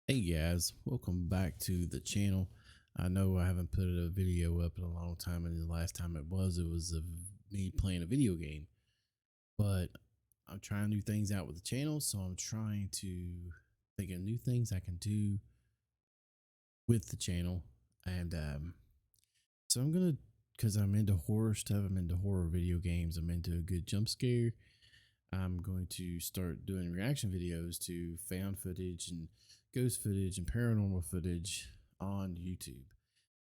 Hey guys, welcome back to the channel. I know I haven't put a video up in a long time, and the last time it was of me playing a video game. But I'm trying new things out with the channel, so I'm trying to think of new things I can do with the channel. And so I'm gonna, because I'm into horror stuff, I'm into horror video games, I'm into a good jump scare. I'm going to start doing reaction videos to found footage and ghost footage and paranormal footage on YouTube.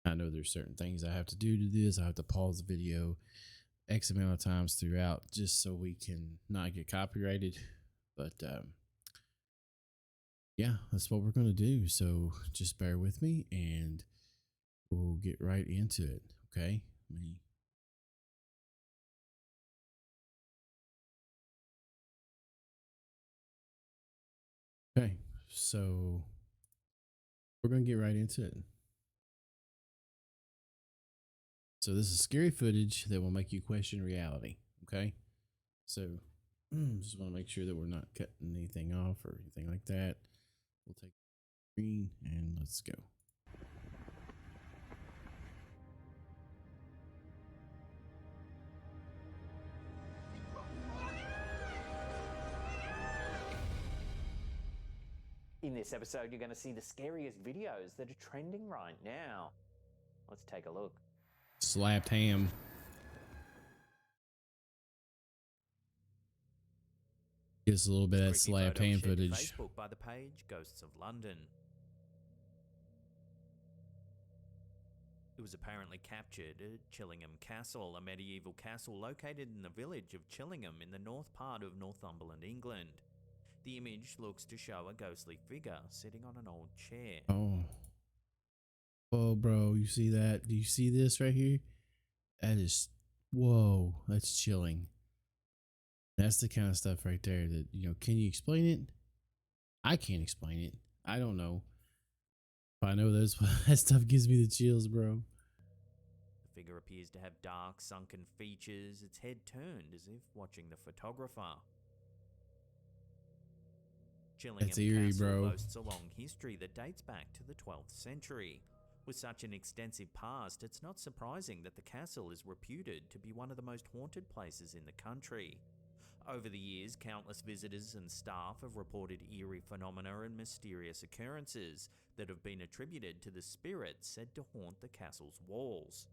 I know there's certain things I have to do to this. I have to pause the video X amount of times throughout just so we can not get copyrighted. But yeah, that's what we're going to do. So just bear with me and we'll get right into it. Okay. Okay. So we're going to get right into it. So this is scary footage that will make you question reality. Okay. So just want to make sure that we're not cutting anything off or anything like that. We'll take the screen and let's go. In this episode, you're going to see the scariest videos that are trending right now. Let's take a look. Slapped ham. Gets a little bit of that slapped ham footage. Facebook by the page Ghosts of London. It was apparently captured at Chillingham Castle, a medieval castle located in the village of Chillingham in the north part of Northumberland, England. The image looks to show a ghostly figure sitting on an old chair. Oh. Oh, bro, you see that? Do you see this right here? That is, whoa, that's chilling. That's the kind of stuff right there that, can you explain it? I can't explain it. I don't know. But I know that stuff gives me the chills, bro. The figure appears to have dark, sunken features, its head turned as if watching the photographer. That's Chillingham eerie, Castle bro. boasts a long history that dates back to the 12th century. With such an extensive past, it's not surprising that the castle is reputed to be one of the most haunted places in the country. Over the years, countless visitors and staff have reported eerie phenomena and mysterious occurrences that have been attributed to the spirits said to haunt the castle's walls.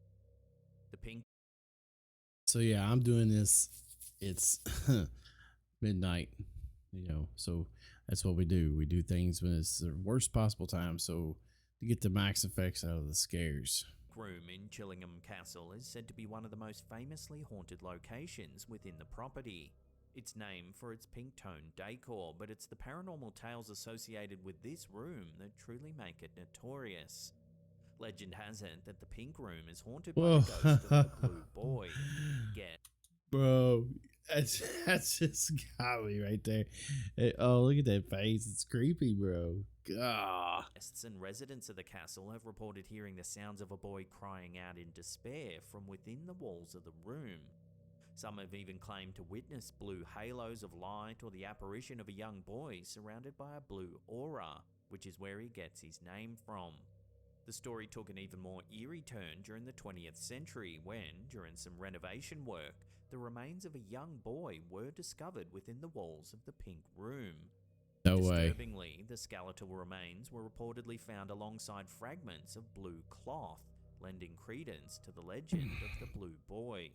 The pink So yeah, I'm doing this. It's midnight, so that's what we do. We do things when it's the worst possible time, so to get the max effects out of the scares. room in Chillingham Castle is said to be one of the most famously haunted locations within the property. It's named for its pink tone decor, but it's the paranormal tales associated with this room that truly make it notorious. Legend has it that the pink room is haunted by Whoa. the ghost of the Blue Boy. Bro, that's just got me right there. Oh, look at that face. It's creepy, bro. Gah. Guests and residents of the castle have reported hearing the sounds of a boy crying out in despair from within the walls of the room. Some have even claimed to witness blue halos of light or the apparition of a young boy surrounded by a blue aura, which is where he gets his name from. The story took an even more eerie turn during the 20th century when, during some renovation work, the remains of a young boy were discovered within the walls of the pink room. No way. Disturbingly, the skeletal remains were reportedly found alongside fragments of blue cloth, lending credence to the legend of the Blue Boy.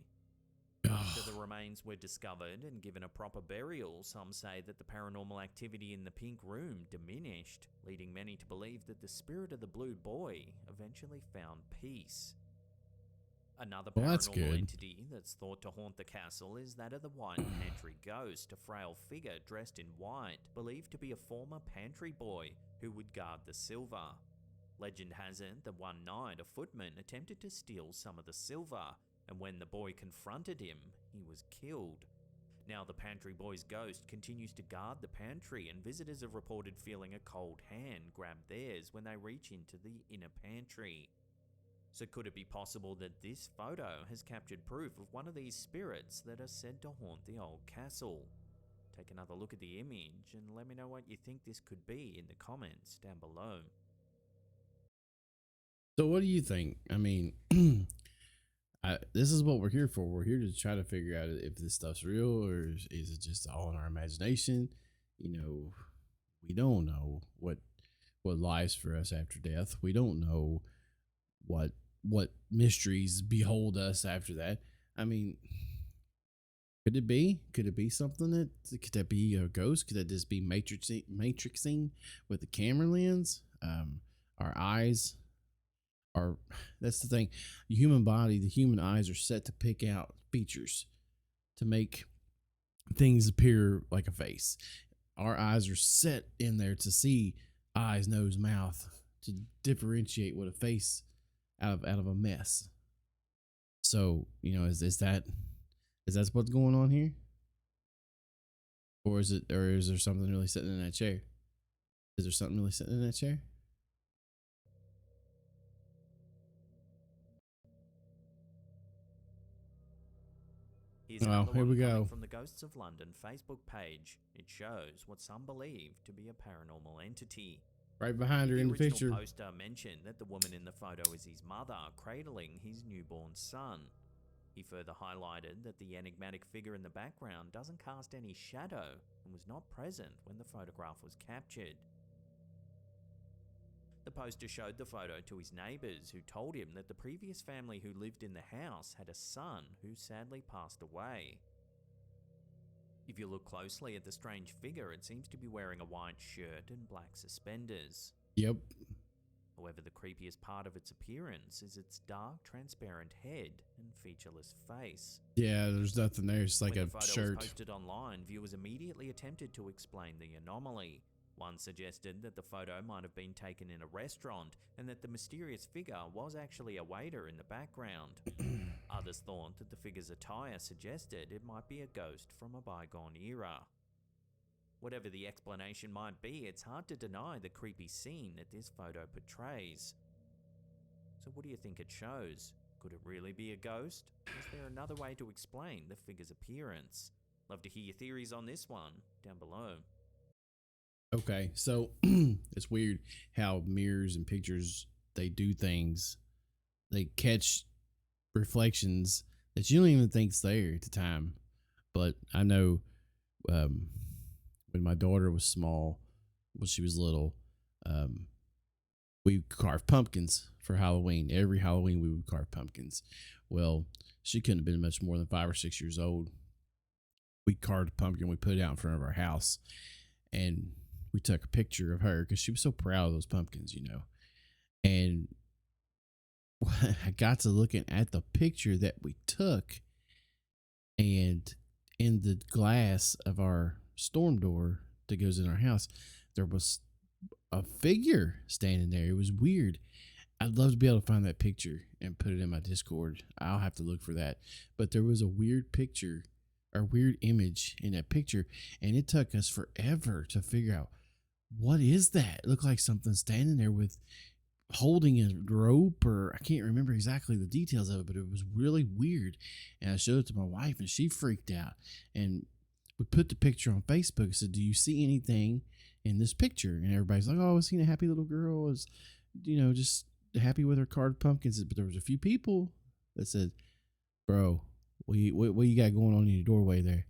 After the remains were discovered and given a proper burial, some say that the paranormal activity in the pink room diminished, leading many to believe that the spirit of the Blue Boy eventually found peace. Another Well, that's paranormal good. entity that's thought to haunt the castle is that of the White Pantry Ghost, a frail figure dressed in white, believed to be a former pantry boy who would guard the silver. Legend has it that one night a footman attempted to steal some of the silver, and when the boy confronted him, he was killed. Now the pantry boy's ghost continues to guard the pantry, and visitors have reported feeling a cold hand grab theirs when they reach into the inner pantry. So could it be possible that this photo has captured proof of one of these spirits that are said to haunt the old castle? take another look at the image and let me know what you think this could be in the comments down below. So what do you think? I mean, this is what we're here for. We're here to try to figure out if this stuff's real or is it just all in our imagination. You know, we don't know what lies for us after death. We don't know what mysteries behold us after that. I mean, could it be? Could it be something could that be a ghost? Could that just be matrixing with the camera lens? Our eyes are, that's the thing. The human body, the human eyes are set to pick out features to make things appear like a face. Our eyes are set in there to see eyes, nose, mouth, to differentiate what a face out of a mess. So, is that what's going on here? Or is there something really sitting in that chair? Is there something really sitting in that chair? Here's Well, another here one we coming go. from the Ghosts of London Facebook page. It shows what some believe to be a paranormal entity. Right behind her The in the original picture. poster mentioned that the woman in the photo is his mother, cradling his newborn son. He further highlighted that the enigmatic figure in the background doesn't cast any shadow and was not present when the photograph was captured. The poster showed the photo to his neighbours, who told him that the previous family who lived in the house had a son who sadly passed away. If you look closely at the strange figure, it seems to be wearing a white shirt and black suspenders. Yep. However, the creepiest part of its appearance is its dark, transparent head and featureless face. Yeah, there's nothing there. It's like When a the photo shirt. was posted online, viewers immediately attempted to explain the anomaly. One suggested that the photo might have been taken in a restaurant and that the mysterious figure was actually a waiter in the background. Others thought that the figure's attire suggested it might be a ghost from a bygone era. Whatever the explanation might be, it's hard to deny the creepy scene that this photo portrays. So what do you think it shows? Could it really be a ghost? Is there another way to explain the figure's appearance? Love to hear your theories on this one down below. Okay, so it's weird how mirrors and pictures, they do things. They catch reflections that you don't even think's there at the time. But I know when my daughter was small, when she was little, we carved pumpkins for Halloween. Every Halloween we would carve pumpkins. Well, she couldn't have been much more than 5 or 6 years old. We carved a pumpkin, we put it out in front of our house, and we took a picture of her because she was so proud of those pumpkins, And I got to looking at the picture that we took, and in the glass of our storm door that goes in our house, there was a figure standing there. It was weird. I'd love to be able to find that picture and put it in my Discord. I'll have to look for that. But there was a weird picture or weird image in that picture, and it took us forever to figure out what is that. It looked like something standing there with holding a rope, or I can't remember exactly the details of it, but it was really weird. And I showed it to my wife, and she freaked out. And we put the picture on Facebook and said, "Do you see anything in this picture?" And everybody's like, "Oh, I seen a happy little girl, is just happy with her carved pumpkins." But there was a few people that said, "Bro, what you got going on in your doorway there?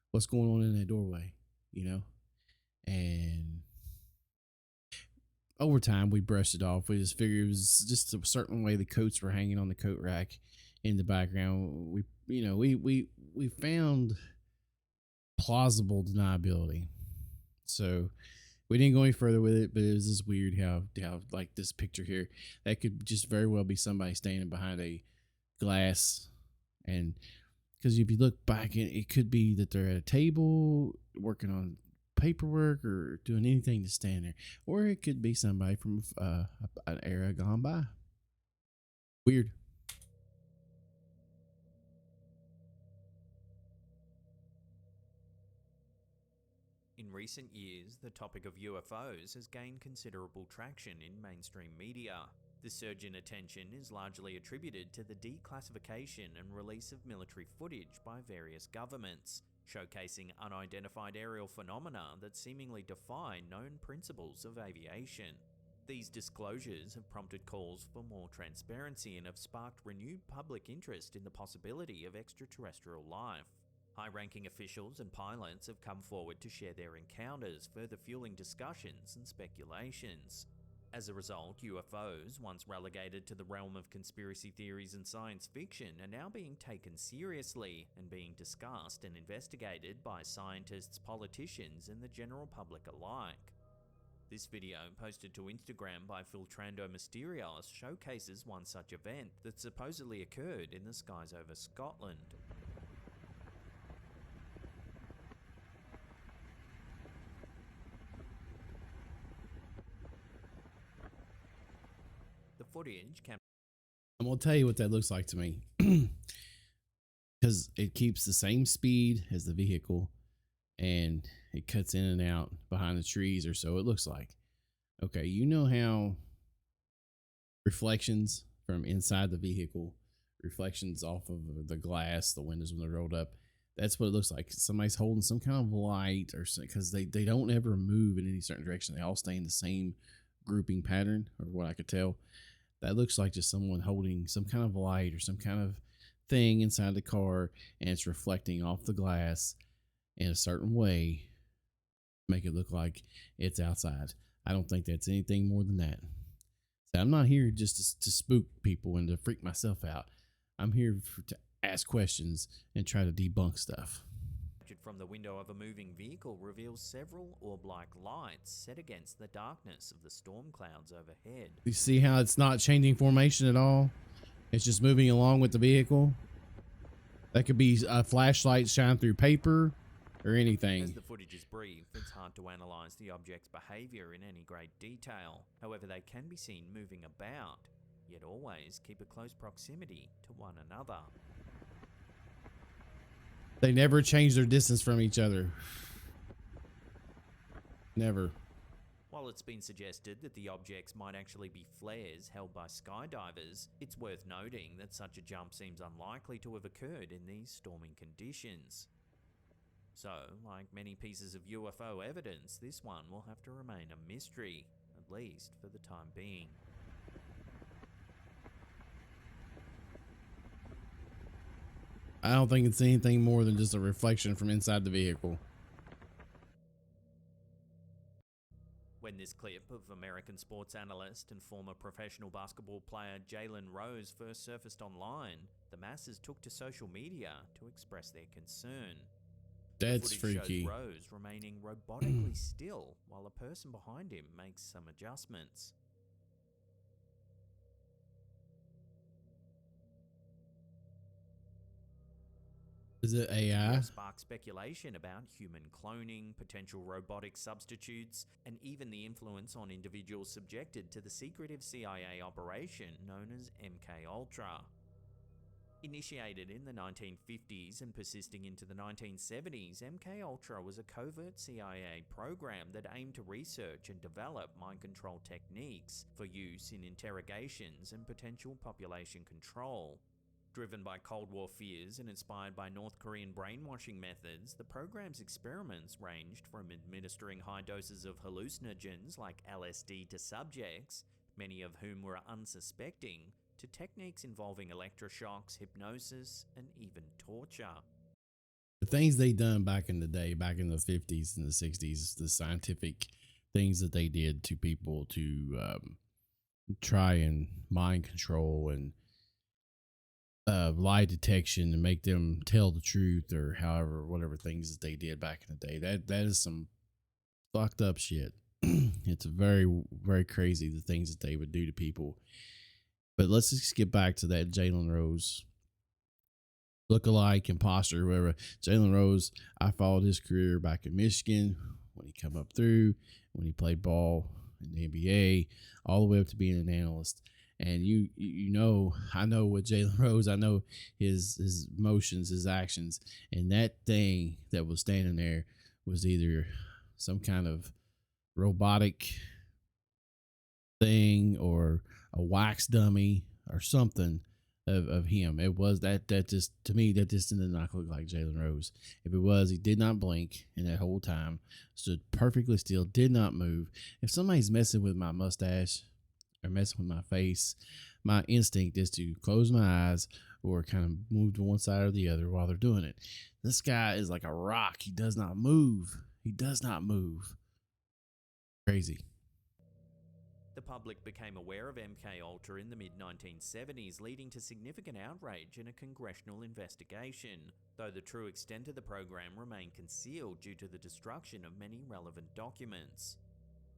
What's going on in that doorway?" And over time we brushed it off. We just figured it was just a certain way the coats were hanging on the coat rack in the background. We found plausible deniability. So we didn't go any further with it, but it was just weird how like this picture here, that could just very well be somebody standing behind a glass. And because if you look back, it could be that they're at a table working on paperwork or doing anything to stand there, or it could be somebody from an era gone by. Weird. In recent years, the topic of UFOs has gained considerable traction in mainstream media. The surge in attention is largely attributed to the declassification and release of military footage by various governments, showcasing unidentified aerial phenomena that seemingly defy known principles of aviation. These disclosures have prompted calls for more transparency and have sparked renewed public interest in the possibility of extraterrestrial life. High-ranking officials and pilots have come forward to share their encounters, further fueling discussions and speculations. As a result, UFOs, once relegated to the realm of conspiracy theories and science fiction, are now being taken seriously and being discussed and investigated by scientists, politicians, and the general public alike. This video, posted to Instagram by Filtrando Mysterios, showcases one such event that supposedly occurred in the skies over Scotland. The footage can... I'm gonna tell you what that looks like to me, because it keeps the same speed as the vehicle, and it cuts in and out behind the trees, or so it looks like. Okay, you know how reflections from inside the vehicle, reflections off of the glass, the windows when they're rolled up, that's what it looks like. Somebody's holding some kind of light, or because they don't ever move in any certain direction. They all stay in the same grouping pattern, or what I could tell. That looks like just someone holding some kind of light or some kind of thing inside the car, and it's reflecting off the glass in a certain way, make it look like it's outside. I don't think that's anything more than that. So I'm not here just to spook people and to freak myself out. I'm here to ask questions and try to debunk stuff. From the window of a moving vehicle reveals several orb-like lights set against the darkness of the storm clouds overhead. You see how it's not changing formation at all? It's just moving along with the vehicle. That could be a flashlight shine through paper or anything. As the footage is brief, it's hard to analyze the object's behavior in any great detail. However, they can be seen moving about, yet always keep a close proximity to one another. They never change their distance from each other. Never. While it's been suggested that the objects might actually be flares held by skydivers, it's worth noting that such a jump seems unlikely to have occurred in these storming conditions. So, like many pieces of UFO evidence, this one will have to remain a mystery, at least for the time being. I don't think it's anything more than just a reflection from inside the vehicle. When this clip of American sports analyst and former professional basketball player Jalen Rose first surfaced online, the masses took to social media to express their concern. That's the footage freaky. shows Rose remaining robotically still while a person behind him makes some adjustments. Is it AI? Spark speculation about human cloning, potential robotic substitutes, and even the influence on individuals subjected to the secretive CIA operation known as MKUltra. Initiated in the 1950s and persisting into the 1970s, MKUltra was a covert CIA program that aimed to research and develop mind control techniques for use in interrogations and potential population control. Driven by Cold War fears and inspired by North Korean brainwashing methods, the program's experiments ranged from administering high doses of hallucinogens like LSD to subjects, many of whom were unsuspecting, to techniques involving electroshocks, hypnosis, and even torture. The things they done back in the day, back in the 50s and the 60s, the scientific things that they did to people to try and mind control and lie detection and make them tell the truth, or however, whatever things that they did back in the day, that is some fucked up shit. It's very, very crazy, the things that they would do to people. But let's just get back to that Jalen Rose lookalike, imposter, whoever. Jalen Rose, I followed his career back in Michigan when he come up through, when he played ball in the NBA, all the way up to being an analyst. And you know, I know with Jalen Rose, I know his motions, his actions, and that thing that was standing there was either some kind of robotic thing or a wax dummy or something. of him. It was that just to me that just did not look like Jalen Rose. If it was, he did not blink in that whole time, stood perfectly still, did not move. If somebody's messing with my mustache or messing with my face, my instinct is to close my eyes or kind of move to one side or the other while they're doing it. This guy is like a rock. He does not move. He does not move. Crazy. The public became aware of MKUltra in the mid-1970s, leading to significant outrage and a congressional investigation, though the true extent of the program remained concealed due to the destruction of many relevant documents.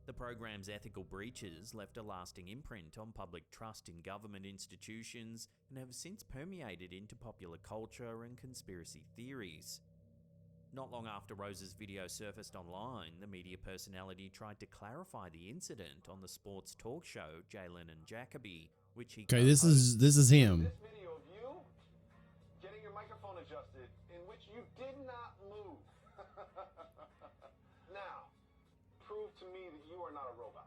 The program's ethical breaches left a lasting imprint on public trust in government institutions and have since permeated into popular culture and conspiracy theories. Not long after Rose's video surfaced online, the media personality tried to clarify the incident on the sports talk show Jalen and Jacoby, which he Okay, co-hosted. this is him. This video of you getting your microphone adjusted in which you did not move. Now, prove to me that you are not a robot.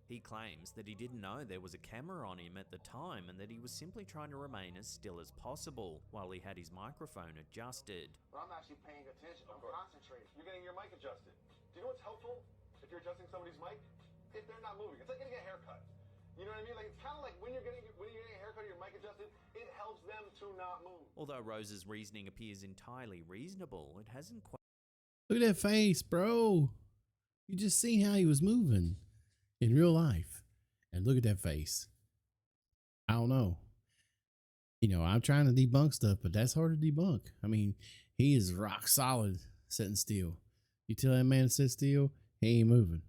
He claims that he didn't know there was a camera on him at the time and that he was simply trying to remain as still as possible while he had his microphone adjusted. But I'm actually paying attention. I'm concentrating. You're getting your mic adjusted. Do you know what's helpful if you're adjusting somebody's mic? If they're not moving. It's like getting a haircut. You know what I mean? Like it's kind of like when you're getting a haircut or your mic adjusted, it helps them to not move. Although Rose's reasoning appears entirely reasonable, it hasn't quite. Look at that face, bro. You just seen how he was moving in real life. And look at that face. I don't know. You know, I'm trying to debunk stuff, but that's hard to debunk. I mean, he is rock solid sitting still. You tell that man to sit still, he ain't moving.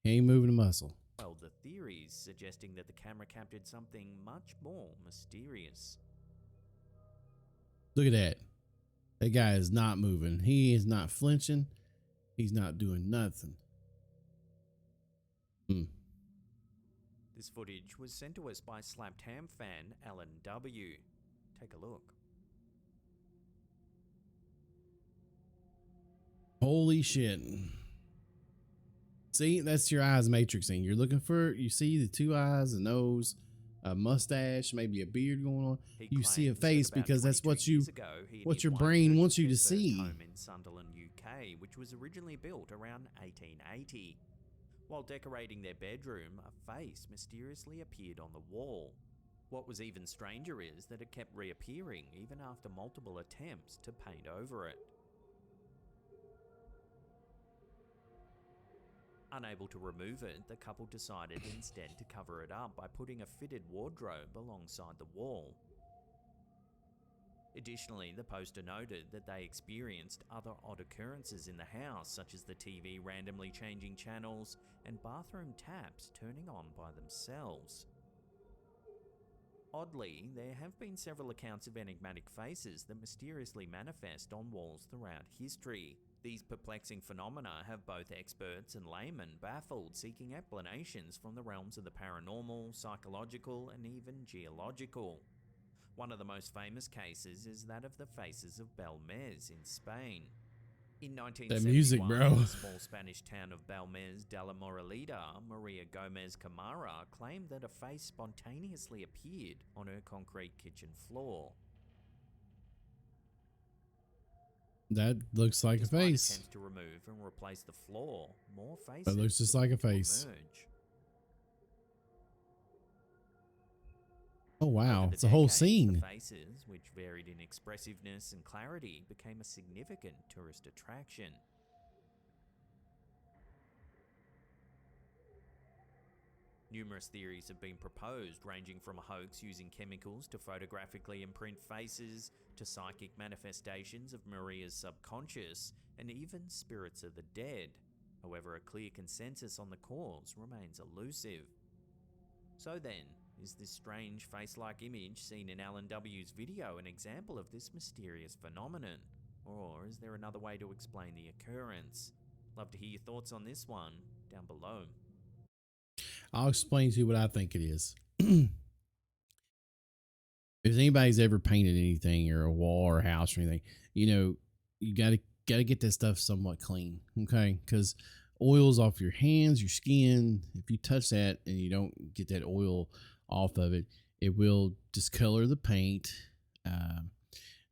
He ain't moving a muscle. Well, the theories suggesting that the camera captured something much more mysterious. Look at that. That guy is not moving. He is not flinching. He's not doing nothing. This footage was sent to us by Slapped Ham fan Alan W. Take a look. Holy shit. See, that's your eyes matrixing. You're looking for, you see the two eyes, a nose, a mustache, maybe a beard going on. You see a face because that's what your brain wants you to see. Home in Sunderland, UK, which was originally built around 1880. While decorating their bedroom, a face mysteriously appeared on the wall. What was even stranger is that it kept reappearing even after multiple attempts to paint over it. Unable to remove it, the couple decided instead to cover it up by putting a fitted wardrobe alongside the wall. Additionally, the poster noted that they experienced other odd occurrences in the house, such as the TV randomly changing channels and bathroom taps turning on by themselves. Oddly, there have been several accounts of enigmatic faces that mysteriously manifest on walls throughout history. These perplexing phenomena have both experts and laymen baffled, seeking explanations from the realms of the paranormal, psychological, and even geological. One of the most famous cases is that of the faces of Belmez in Spain. In 1971, in the small Spanish town of Belmez de la Moraleda, Maria Gomez Camara claimed that a face spontaneously appeared on her concrete kitchen floor. That looks like Despite a face. attempts to remove and replace the floor, more faces That looks just like a face. emerge. Oh wow, Over the it's a whole decades, scene. The faces, which varied in expressiveness and clarity, became a significant tourist attraction. Numerous theories have been proposed, ranging from a hoax using chemicals to photographically imprint faces, to psychic manifestations of Maria's subconscious, and even spirits of the dead. However, a clear consensus on the cause remains elusive. So then, is this strange face-like image seen in Alan W.'s video an example of this mysterious phenomenon? Or is there another way to explain the occurrence? Love to hear your thoughts on this one down below. I'll explain to you what I think it is. If anybody's ever painted anything or a wall or a house or anything, you know, you gotta get that stuff somewhat clean, okay? Because oils off your hands, your skin, if you touch that and you don't get that oil off of it, It will discolor the paint. Um,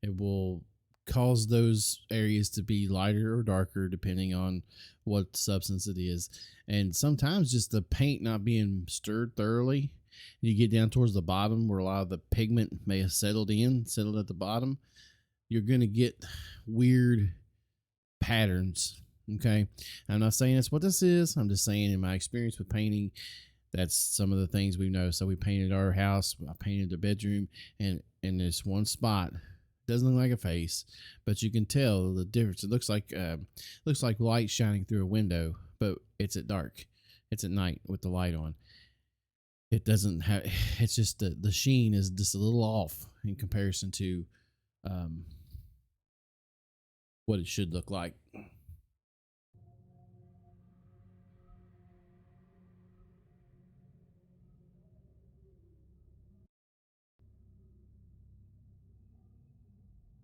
it will cause those areas to be lighter or darker depending on what substance it is. And sometimes just the paint not being stirred thoroughly, you get down towards the bottom where a lot of the pigment may have settled at the bottom, you're going to get weird patterns. Okay. I'm not saying that's what this is. I'm just saying in my experience with painting, that's some of the things we know. So we painted our house. I painted the bedroom, and in this one spot, doesn't look like a face, but you can tell the difference. It looks like light shining through a window, but it's at dark. It's at night with the light on. It doesn't have. It's just the sheen is just a little off in comparison to what it should look like.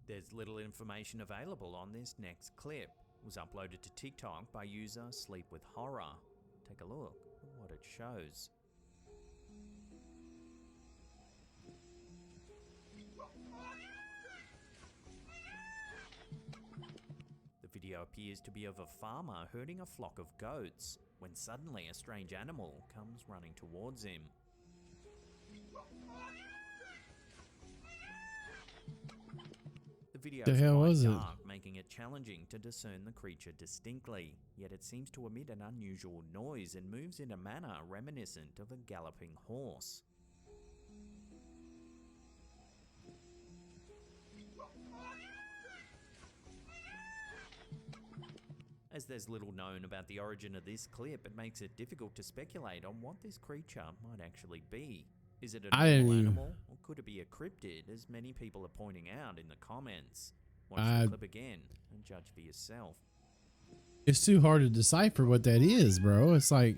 There's little information available on this next clip. It was uploaded to TikTok by user Sleep with Horror. Take a look at what it shows. The video appears to be of a farmer herding a flock of goats, when suddenly a strange animal comes running towards him. The video The is hell quite was it? dark, making it challenging to discern the creature distinctly, yet it seems to emit an unusual noise and moves in a manner reminiscent of a galloping horse. As there's little known about the origin of this clip, it makes it difficult to speculate on what this creature might actually be. Is it a normal animal, or could it be a cryptid, as many people are pointing out in the comments? Watch the clip again and judge for yourself. It's too hard to decipher what that is, bro. It's like,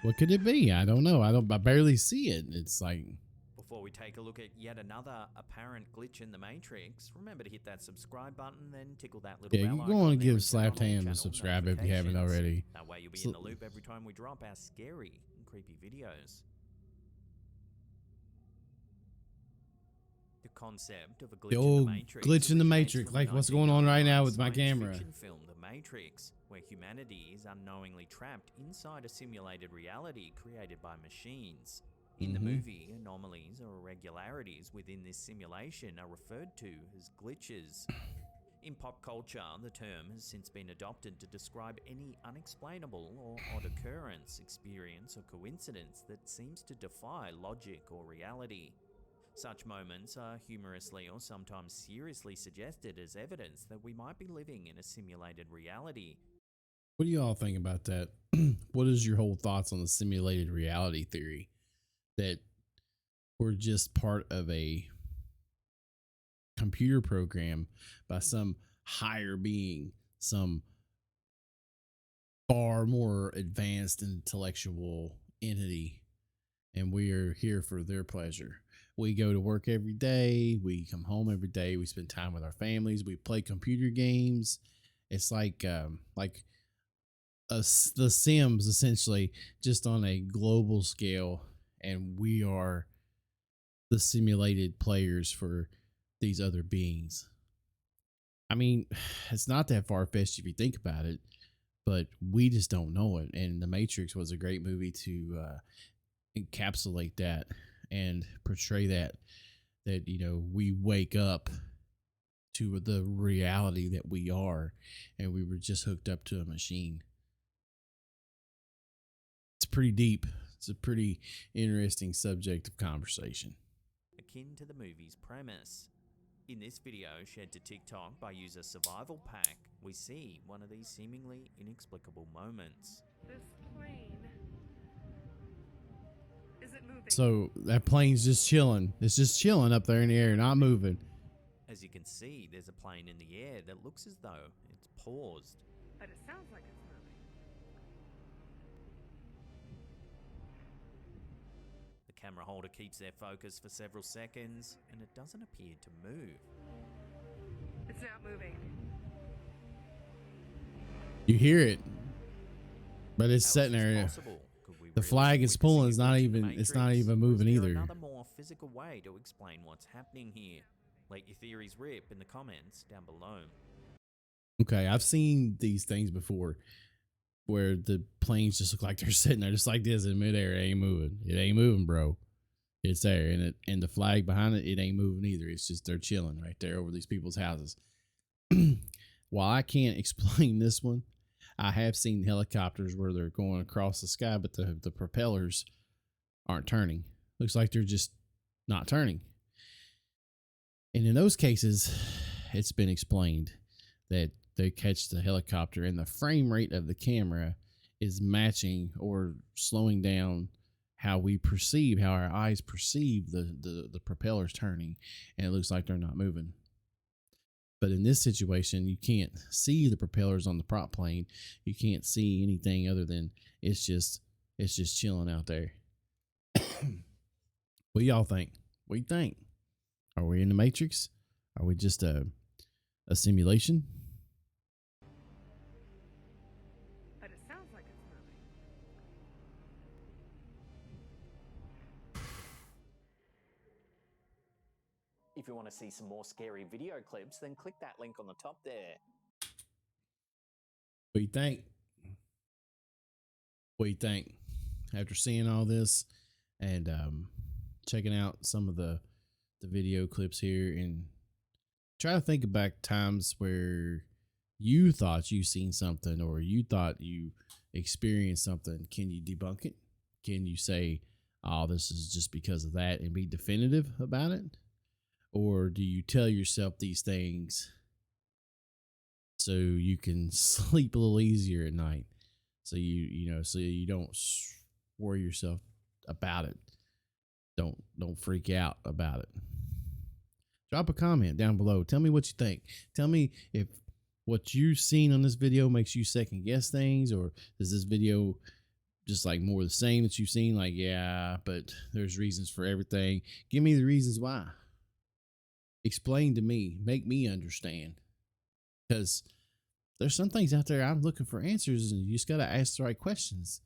what could it be? I don't know. I barely see it. It's like, Before we take a look at yet another apparent glitch in the Matrix, remember to hit that subscribe button, then tickle that little yeah, bell you icon go on and there give and turn Slapped on all Ham a channel subscribe if you haven't notifications. already. That way you'll be in the loop every time we drop our scary and creepy videos. The concept of a glitch The in old the Matrix glitch in the originates Matrix, from like the what's going on right now 1999 with my science camera. fiction film The Matrix, where humanity is unknowingly trapped inside a simulated reality created by machines. In the movie, anomalies or irregularities within this simulation are referred to as glitches. In pop culture, the term has since been adopted to describe any unexplainable or odd occurrence, experience, or coincidence that seems to defy logic or reality. Such moments are humorously or sometimes seriously suggested as evidence that we might be living in a simulated reality. What do y'all think about that? What is your whole thoughts on the simulated reality theory? That we're just part of a computer program by some higher being, some far more advanced intellectual entity, and we are here for their pleasure. We go to work every day, we come home every day, we spend time with our families, we play computer games. It's like the Sims, essentially, just on a global scale, and we are the simulated players for these other beings. I mean, it's not that far-fetched if you think about it, but we just don't know it. And The Matrix was a great movie to encapsulate that and portray that we wake up to the reality that we are, and we were just hooked up to a machine. It's pretty deep. It's a pretty interesting subject of conversation. Akin to the movie's premise. In this video shared to TikTok by user Survival Pack, we see one of these seemingly inexplicable moments. This plane isn't moving. So that plane's just chilling. It's just chilling up there in the air, not moving. As you can see, there's a plane in the air that looks as though it's paused. But it sounds like it's moving. The camera holder keeps their focus for several seconds, and it doesn't appear to move. It's not moving. You hear it, but it's How is sitting this there. possible? Could we The really flag be is pulling. It's witnessing a not glitch in the even. It's Matrix? not even Or is moving there either. another more physical way to explain what's happening here. Let your theories rip in the comments down below. Okay, I've seen these things before where the planes just look like they're sitting there just like this in midair. It ain't moving. It ain't moving, bro. It's there, and the flag behind it ain't moving either. It's just they're chilling right there over these people's houses. While I can't explain this one, I have seen helicopters where they're going across the sky, but the propellers aren't turning. Looks like they're just not turning. And in those cases, it's been explained that they catch the helicopter and the frame rate of the camera is matching or slowing down how our eyes perceive the propellers turning, and it looks like they're not moving. But in this situation, you can't see the propellers on the prop plane. You can't see anything other than it's just chilling out there. What do y'all think? What do you think? Are we in the Matrix? Are we just a simulation? But it sounds like it's moving. If you want to see some more scary video clips, then click that link on the top there. What do you think? What do you think? After seeing all this and checking out some of the video clips here, and try to think back times where you thought you seen something or you thought you experienced something. Can you debunk it? Can you say, oh, this is just because of that, and be definitive about it? Or do you tell yourself these things so you can sleep a little easier at night? So so you don't worry yourself about it. Don't freak out about it. Drop a comment down below. Tell me what you think. Tell me if what you've seen on this video makes you second guess things, or is this video just like more the same that you've seen? Like, yeah, but there's reasons for everything. Give me the reasons why. Explain to me. Make me understand. Because there's some things out there I'm looking for answers, and you just got to ask the right questions.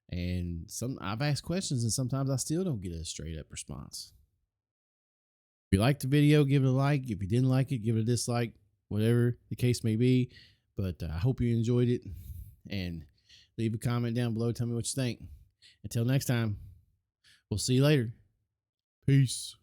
And I've asked questions, and sometimes I still don't get a straight up response. If you liked the video, give it a like. If you didn't like it, give it a dislike, whatever the case may be. But I hope you enjoyed it, and leave a comment down below. Tell me what you think. Until next time, we'll see you later. Peace.